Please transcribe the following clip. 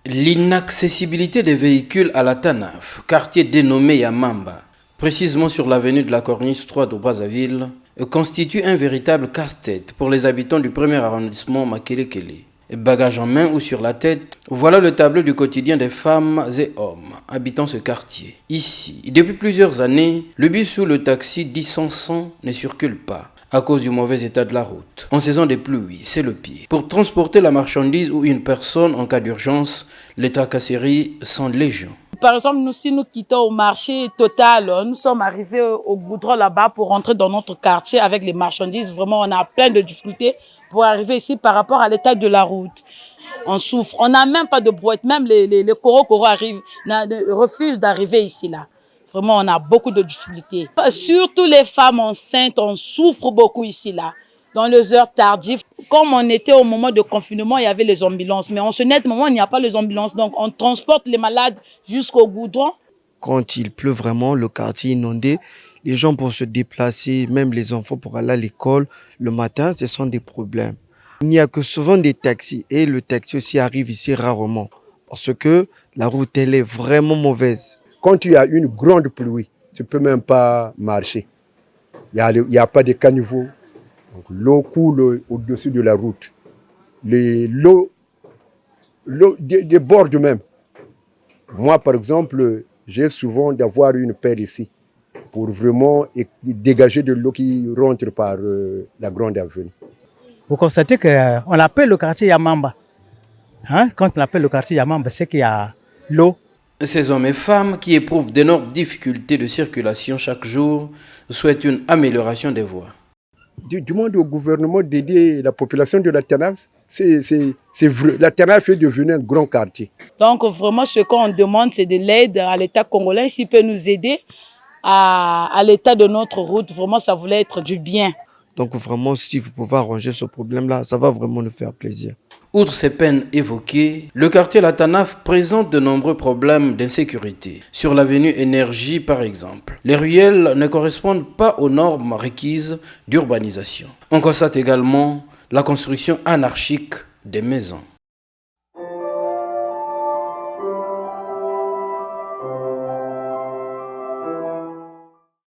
L'inaccessibilité des véhicules à la Tanaf, quartier dénommé Yamamba, précisément sur l'avenue de la Corniche 3 de Brazzaville, constitue un véritable casse-tête pour les habitants du premier arrondissement Makelekele. Bagages en main ou sur la tête, voilà le tableau du quotidien des femmes et hommes habitant ce quartier. Ici, depuis plusieurs années, le bus ou le taxi dit 100 ne circule pas à cause du mauvais état de la route. En saison des pluies, c'est le pire. Pour transporter la marchandise ou une personne en cas d'urgence, les tracasseries sont légion. Par exemple, nous, si nous quittons au marché Total, nous sommes arrivés au goudron là-bas pour rentrer dans notre quartier avec les marchandises. Vraiment, on a plein de difficultés pour arriver ici par rapport à l'état de la route. On souffre. On n'a même pas de brouette. Même les coraux arrivent, refusent d'arriver ici là. Vraiment, on a beaucoup de difficultés. Surtout les femmes enceintes, on souffre beaucoup ici là. Dans les heures tardives, comme on était au moment de confinement, il y avait les ambulances. Mais en ce net moment, il n'y a pas les ambulances. Donc, on transporte les malades jusqu'au goudron. Quand il pleut vraiment, le quartier est inondé. Les gens pour se déplacer, même les enfants pour aller à l'école, le matin, ce sont des problèmes. Il n'y a que souvent des taxis. Et le taxi aussi arrive ici rarement. Parce que la route, elle est vraiment mauvaise. Quand il y a une grande pluie, tu ne peux même pas marcher. Il n'y a pas de caniveau. L'eau coule au-dessus de la route. L'eau déborde même. Moi, par exemple, j'ai souvent d'avoir une paire ici pour vraiment dégager de l'eau qui rentre par la grande avenue. Vous constatez qu'on appelle le quartier Yamamba. Quand on appelle le quartier Yamamba, c'est qu'il y a l'eau. Ces hommes et femmes qui éprouvent d'énormes difficultés de circulation chaque jour souhaitent une amélioration des voies. Demande au gouvernement d'aider la population de la Tanaf. La Tanaf est devenue un grand quartier. Donc vraiment, ce qu'on demande, c'est de l'aide à l'État congolais. S'il peut nous aider à l'état de notre route, vraiment, ça voulait être du bien. Donc vraiment, si vous pouvez arranger ce problème-là, ça va vraiment nous faire plaisir. Outre ces peines évoquées, le quartier La Tanaf présente de nombreux problèmes d'insécurité. Sur l'avenue Énergie par exemple, les ruelles ne correspondent pas aux normes requises d'urbanisation. On constate également la construction anarchique des maisons.